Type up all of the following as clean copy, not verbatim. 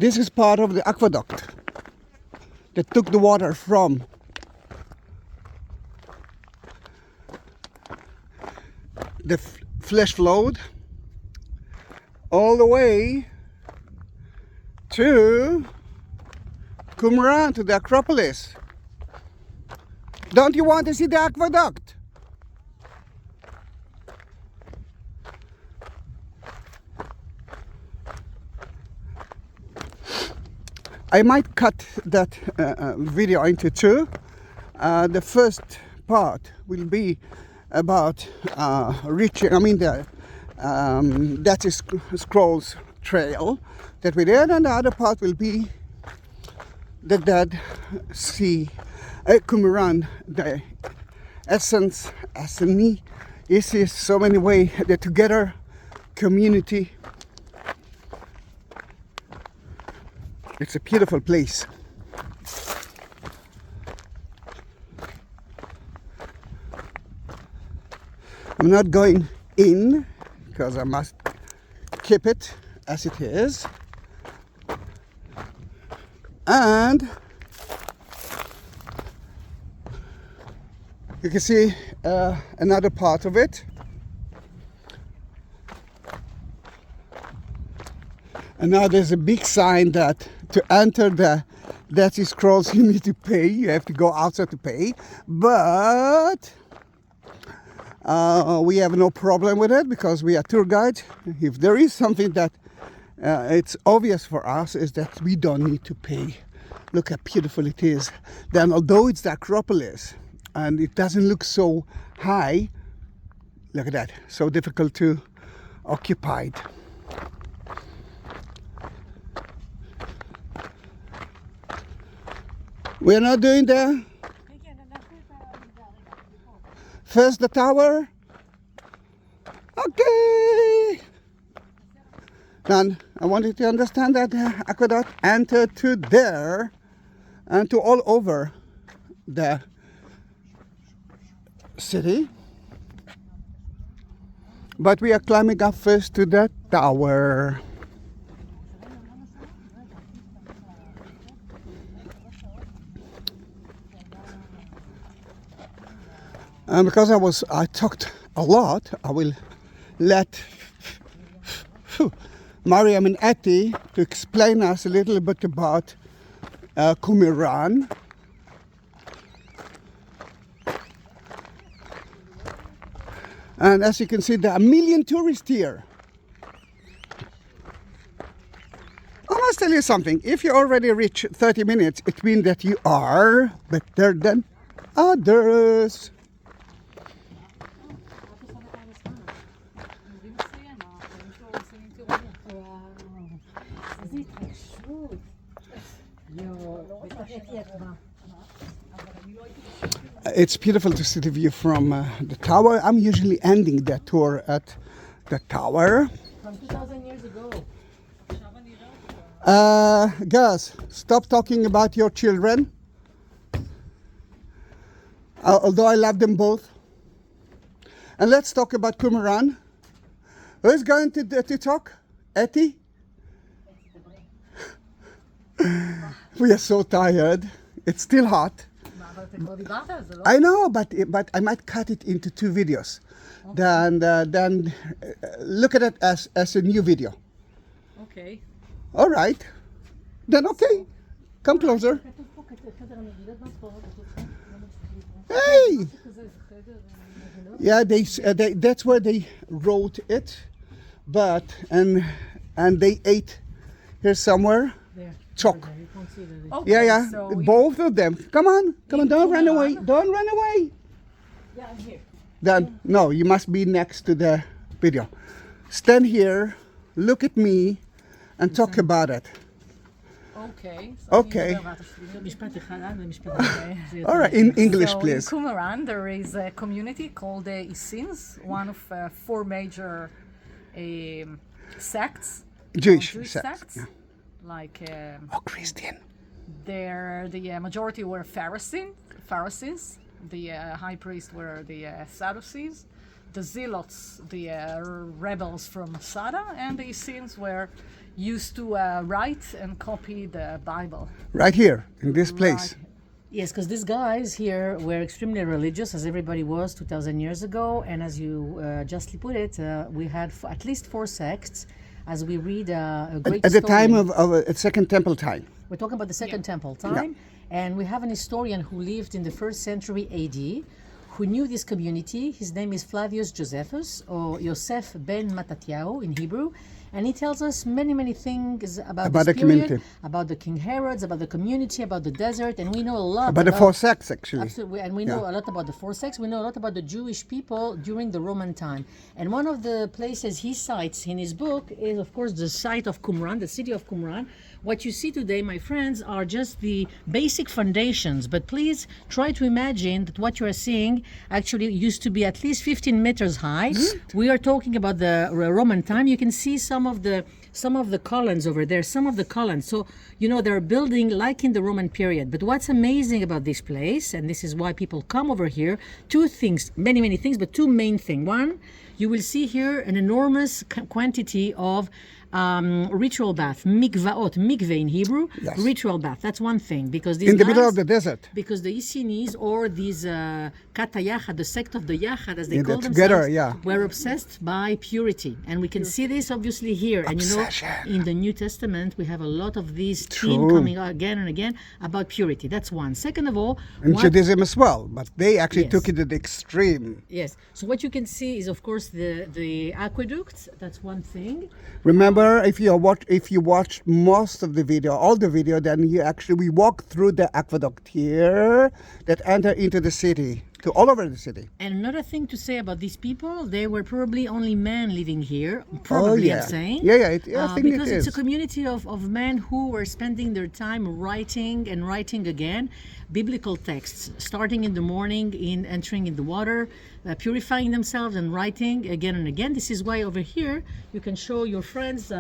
This is part of the aqueduct that took the water from the flesh flowed all the way to Qumran, to the Acropolis. Don't you want to see the aqueduct? I might cut that video into two. The first part will be about reaching, the Dead Sea Scrolls trail that we did, and the other part will be the Dead Sea Qumran, the Essene. This is so many ways the together community. It's a beautiful place. I'm not going in because I must keep it as it is. And you can see another part of it. And now there's a big sign that to enter the Dead Sea Scrolls you need to pay. You have to go outside to pay. But we have no problem with it because we are tour guides. If there is something that it's obvious for us is that we don't need to pay. Look how beautiful it is. Then although it's the Acropolis and it doesn't look so high, look at that, so difficult to occupy. We're not doing the first the tower. Okay. Then I wanted to understand that the aqueduct entered to there and to all over the city. But we are climbing up first to the tower. And because I talked a lot, I will let Mariam and Etty to explain us a little bit about Qumran. And as you can see, there are a million tourists here. I must tell you something. If you already reach 30 minutes, it means that you are better than others. It's beautiful to see the view from the tower. I'm usually ending that tour at the tower. From 2,000 years ago. Guys, stop talking about your children. Although I love them both. And let's talk about Qumran. Who's going to talk? Etty? We are so tired. It's still hot. I know, but I might cut it into two videos. Okay. Then look at it as a new video. Okay. All right. Then okay. Come closer. Hey. Yeah, they that's where they wrote it, but and they ate here somewhere. There. Chalk. Okay, yeah. So both of them. Come on, don't run away. Don't run away. Yeah, I'm here. Then no, you must be next to the video. Stand here, look at me, and talk about it. Okay. Okay. All right, in English, please. In Qumran, there is a community called the Essenes, one of four major sects. Jewish sects. Yeah. Like Christian. The majority were Pharisees. The high priest were the Sadducees, the zealots, the rebels from Masada, and the Essenes were used to write and copy the Bible. Right here, in this place. Right. Yes, because these guys here were extremely religious, as everybody was 2,000 years ago. And as you justly put it, we had at least 4 sects, as we read a great At the story. time of Second Temple time. We're talking about the Second Temple time. And we have an historian who lived in the 1st century AD, who knew this community. His name is Flavius Josephus, or Yosef ben Mattatyahu in Hebrew. And he tells us many, many things about the this period, community. about the King Herods, about the community, about the desert. And we know a lot About the 4 sects, actually. Absolutely, and we know a lot about the 4 sects. We know a lot about the Jewish people during the Roman time. And one of the places he cites in his book is, of course, the site of Qumran, the city of Qumran. What you see today, my friends, are just the basic foundations. But please try to imagine that what you are seeing actually used to be at least 15 meters high. We are talking about the Roman time. You can see some of the columns over there, some of the columns. So, you know, they're building like in the Roman period. But what's amazing about this place, and this is why people come over here, 2 things, many, many things, but 2 main things. One, you will see here an enormous quantity of ritual bath, mikvaot, mikveh in Hebrew, Yes. ritual bath. That's one thing, because these In the middle guys- of the desert. because the Essenes, or these Kata Yachad, the sect of the Yachad, as they Yeah, call they're themselves, together, were obsessed by purity. And we can see this obviously here. And you know, Obsession. in the New Testament, we have a lot of these True. themes coming out again and again about purity. That's one. Second of all, In what- Judaism as well, but they actually Yes. took it to the extreme. yes. So what you can see is, of course, the aqueducts. That's one thing. Remember, if you watched most of the video, all the video, then we walk through the aqueduct here that enter into the city, to all over the city. And another thing to say about these people, they were probably only men living here. Probably, yeah. I'm saying. Yeah, I think because it it's is. a community of men who were spending their time writing and writing again biblical texts, starting in the morning, in entering in the water, purifying themselves and writing again and again. This is why over here you can show your friends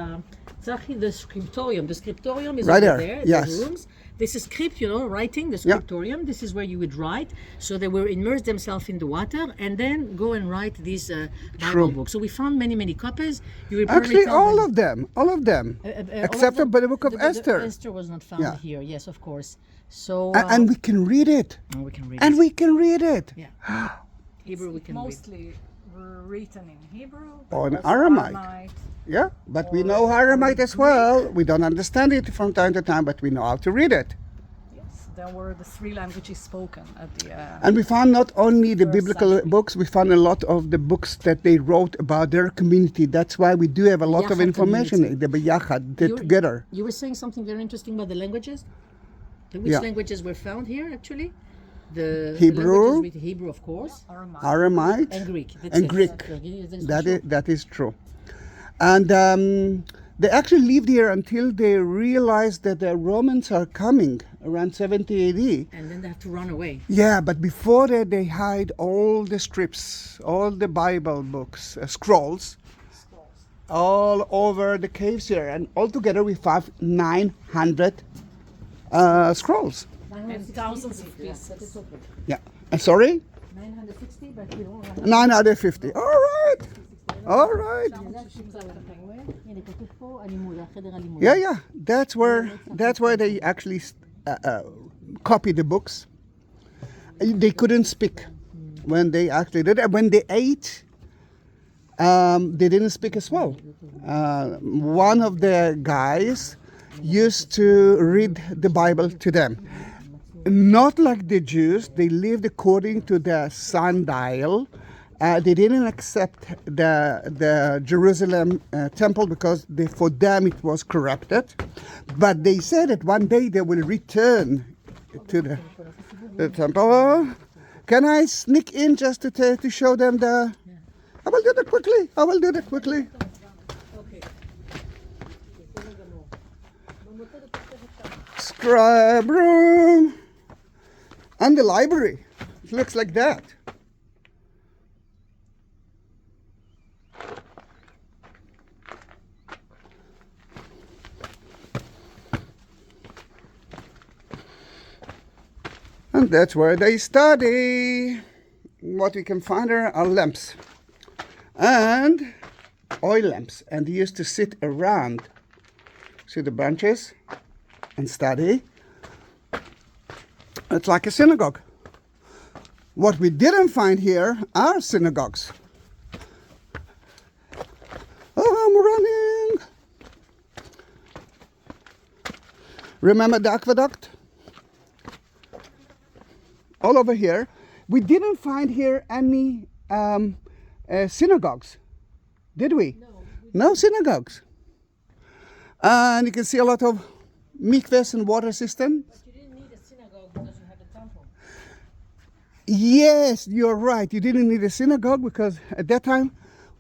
Zahi, the scriptorium. The scriptorium is Right over there, there. yes. The rooms. This is script, you know, writing, the Yeah. scriptorium. This is where you would write. So they will immerse themselves in the water and then go and write these Bible True. books. So we found many, many copies. You will probably Actually, tell all them- of them, except all of for the book of the Esther. Esther was not found Yeah. here. Yes, of course. So And we can read it. we can read And it. we can read it. Yeah. Hebrew we can read. Mostly written in Hebrew. Or in also Aramaic. Yeah, but we know Aramaic as well. We don't understand it from time to time, but we know how to read it. Yes, there were the 3 languages spoken at the. And we found not only the First biblical century. books, we found a lot of the books that they wrote about their community. That's why we do have a lot of Yachad information, community. the Biyachad, You- together. You were saying something very interesting about the languages. Which Yeah. languages were found here actually? The Hebrew. languages with Hebrew, of course, Aramaic. Aramaic and Greek. That's and it. Greek. That's That for is, that is true. And they actually lived here until they realized that the Romans are coming around 70 AD. And then they have to run away. Yeah, but before that they hide all the strips, all the Bible books, scrolls, all over the caves here. And altogether we found 900 scrolls. And thousands of pieces. Yeah. Sorry? 960, but we don't have 950. All right. All right. Yeah, yeah. That's where they actually copy the books. They couldn't speak when they actually did it. When they ate, they didn't speak as well. One of the guys used to read the Bible to them. Not like the Jews, they lived according to the sundial. They didn't accept the Jerusalem temple because for them it was corrupted. But they said that one day they will return to the temple. Can I sneak in just to show them the... I will do that quickly. Scribe room. And the library. It looks like that. And that's where they study. What we can find there are lamps. and oil lamps. And he used to sit around, see the branches, and study. It's like a synagogue. What we didn't find here are synagogues. Oh, I'm running. Remember the aqueduct? All over here. We didn't find here any synagogues, did we? No synagogues. And you can see a lot of mikvahs and water systems. But you didn't need a synagogue because you had a temple. Yes, you're right. You didn't need a synagogue because at that time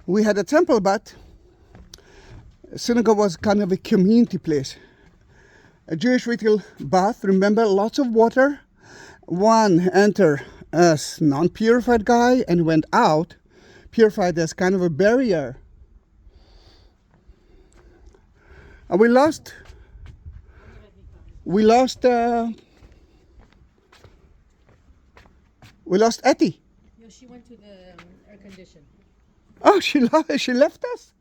we had a temple, but a synagogue was kind of a community place. A Jewish ritual bath, remember, lots of water. One entered as non-purified guy and went out purified as kind of a barrier. And we lost Etty. No, she went to the air condition. Oh, she left us?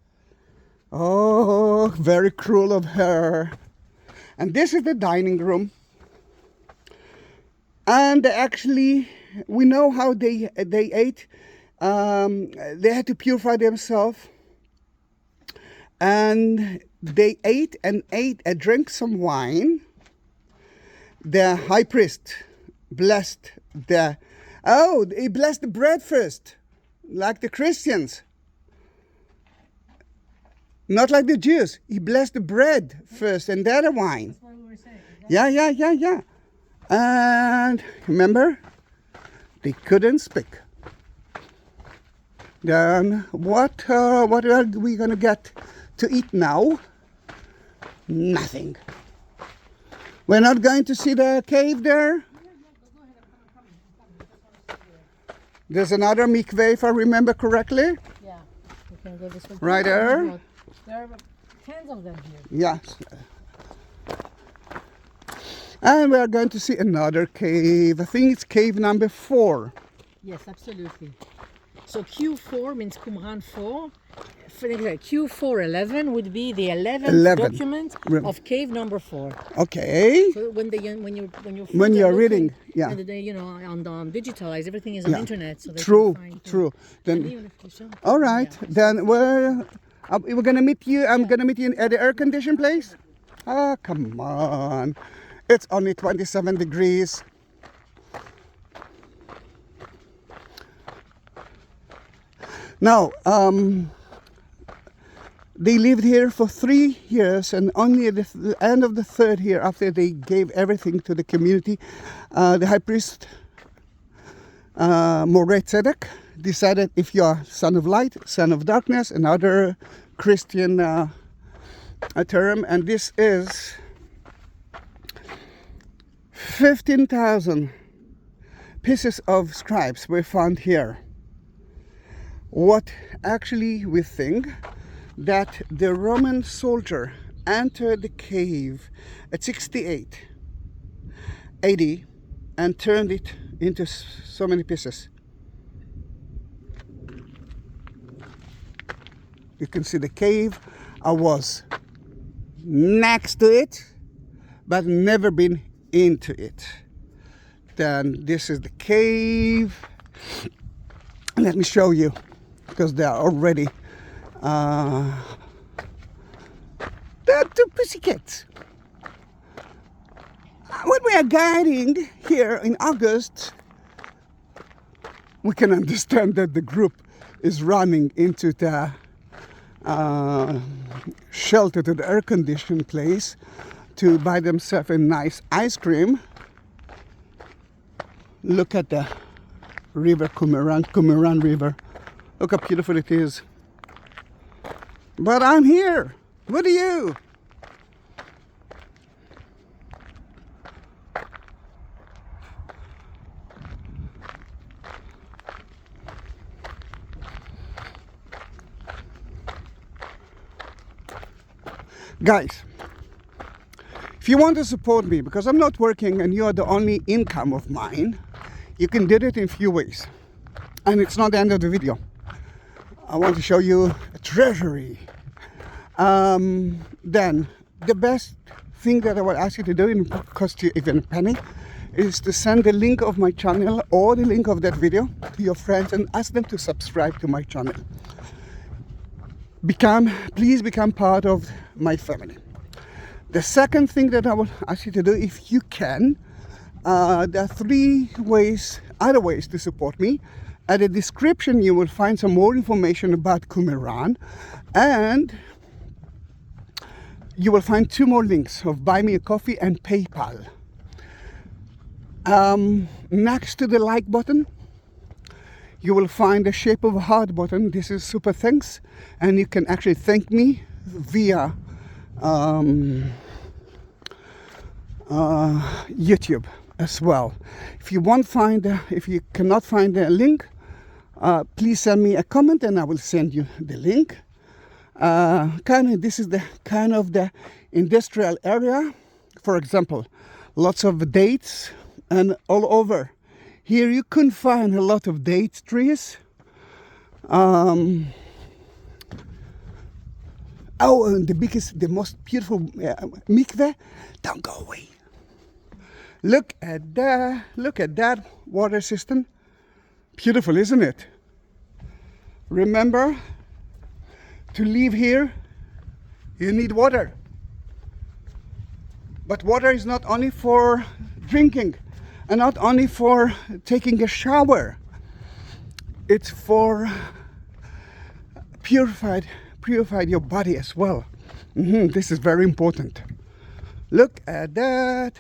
Oh, very cruel of her. And this is the dining room. And actually, we know how they ate. They had to purify themselves. And they ate and drank some wine. The high priest blessed he blessed the bread first, like the Christians. Not like the Jews. He blessed the bread first and then the wine. That's what we were saying. Yeah. And remember, they couldn't speak. Then what are we gonna get to eat now? Nothing. We're not going to see the cave there. There's another mikveh, if I remember correctly. Yeah, we can go this way. Right there. There are tens of them here. Yes. And we are going to see another cave. I think it's cave number 4. Yes, absolutely. So Q4 means Qumran 4. Q411 would be the 11th document of cave number 4. Okay. So when you're reading, yeah. And they, on digitalized, everything is on internet, so they True. can find. Then, Even if you show, all right. yeah. Then we're gonna meet you. I'm gonna meet you at the air-conditioned place. Ah, come on. It's only 27 degrees. Now, they lived here for 3 years, and only at the end of the 3rd year, after they gave everything to the community, the high priest, Moreh Tzedek, decided if you are son of light, son of darkness, another Christian term, and this is 15,000 pieces of scribes were found here. What actually we think that the Roman soldier entered the cave at 68 AD and turned it into so many pieces. You can see the cave. I was next to it, but never been into it. Then this is the cave. Let me show you, because they are already there are 2 pussycats. When we are guiding here in August, we can understand that the group is running into the shelter, to the air-conditioned place, to buy themselves a nice ice cream. Look at the river, Qumran River. Look how beautiful it is. But I'm here. What are you? Guys, if you want to support me, because I'm not working and you are the only income of mine, you can do it in few ways. And it's not the end of the video. I want to show you a treasury. Then the best thing that I will ask you to do, it won't cost you even a penny, is to send the link of my channel or the link of that video to your friends and ask them to subscribe to my channel. Please become part of my family. The second thing that I will ask you to do, if you can, there are three other ways to support me. At the description you will find some more information about Qumran, and you will find two more links of Buy Me a Coffee and PayPal. Next to the like button, you will find the shape of a heart button. This is super thanks, and you can actually thank me via YouTube as well. If you cannot find the link, please send me a comment and I will send you the link. This is the kind of the industrial area. For example, lots of dates and all over. Here you can find a lot of date trees. And the most beautiful mikveh. Don't go away. Look at that water system. Beautiful, isn't it? Remember, to live here, you need water. But water is not only for drinking and not only for taking a shower. It's for purified your body as well. This is very important. Look at that.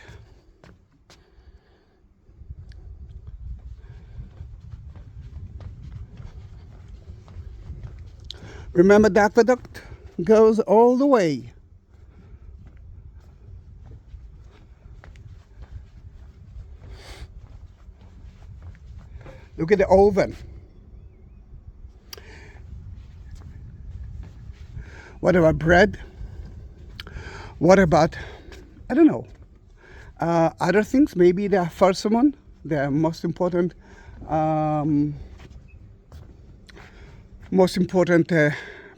Remember, the aqueduct goes all the way. Look at the oven. What about bread? What about, I don't know, other things? Maybe the first one, the most important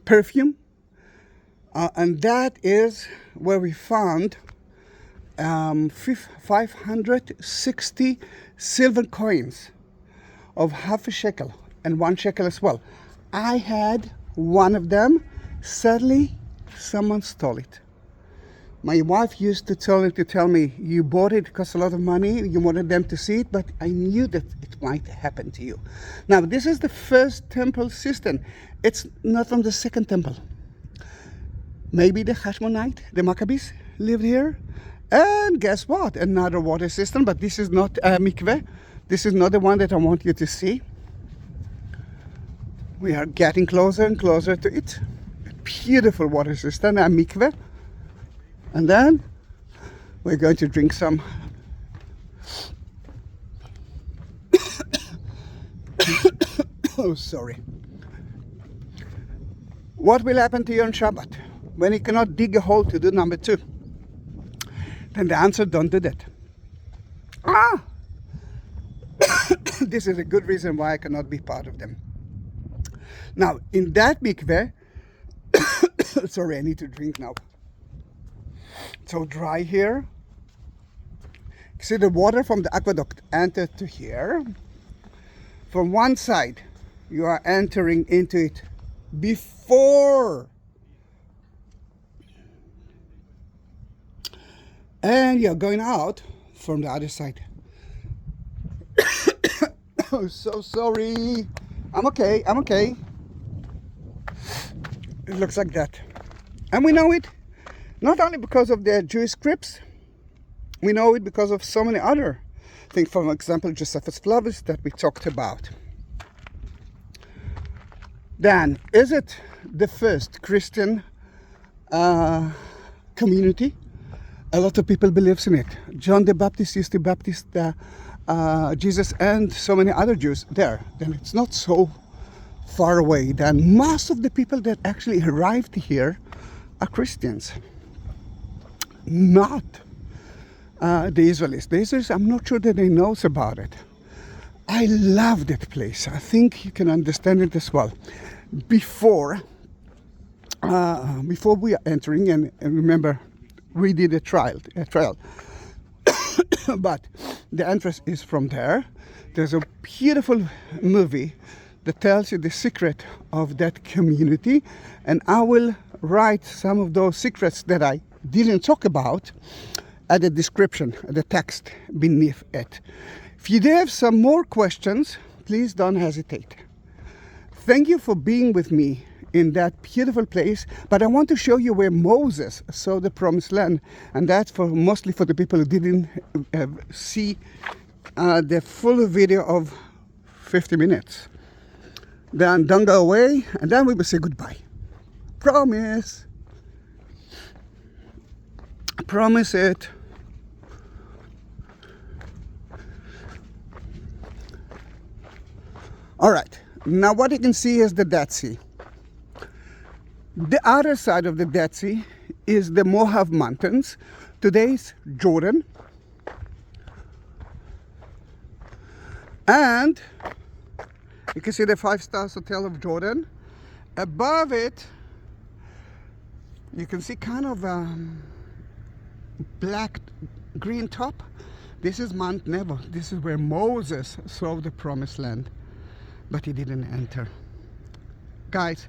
perfume, and that is where we found 560 silver coins of half a shekel and 1 shekel as well. I had one of them. Sadly, someone stole it. My wife used to tell me, you bought it, it cost a lot of money, you wanted them to see it, but I knew that it might happen to you. Now, this is the first temple system. It's not on the second temple. Maybe the Hashmonite, the Maccabees, lived here. And guess what? Another water system, but this is not a mikveh. This is not the one that I want you to see. We are getting closer and closer to it. A beautiful water system, a mikveh. And then we're going to drink some oh, sorry. What will happen to you on Shabbat when you cannot dig a hole to do number 2? Then the answer, don't do that. This is a good reason why I cannot be part of them. Now, in that mikveh, sorry, I need to drink now. So dry here. See, the water from the aqueduct entered to here. From one side, you are entering into it before, and you're going out from the other side. Oh, so sorry. I'm okay. It looks like that. And we know it not only because of the Jewish scripts, we know it because of so many other things. For example, Josephus Flavius that we talked about. Then, is it the first Christian community? A lot of people believes in it. John the Baptist used to baptize Jesus and so many other Jews there. Then it's not so far away. Then most of the people that actually arrived here are Christians, not the Israelis. The Israelis, I'm not sure that they knows about it. I love that place. I think you can understand it as well. before we are entering, and remember we did a trial. But the entrance is from there. There's a beautiful movie that tells you the secret of that community, and I will write some of those secrets that I didn't talk about at the description, the text beneath it. If you do have some more questions, please don't hesitate. Thank you for being with me in that beautiful place, but I want to show you where Moses saw the promised land, and that's mostly for the people who didn't see the full video of 50 minutes. Then don't go away, and then we will say goodbye. Promise. Promise it. All right, now what you can see is the Dead Sea. The other side of the Dead Sea is the Moab Mountains. Today's Jordan. And you can see the 5-star hotel of Jordan. Above it, you can see kind of a black green top. This is Mount Nebo. This is where Moses saw the promised land, but he didn't enter. Guys,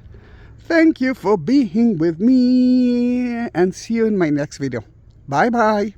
thank you for being with me, and see you in my next video. Bye bye.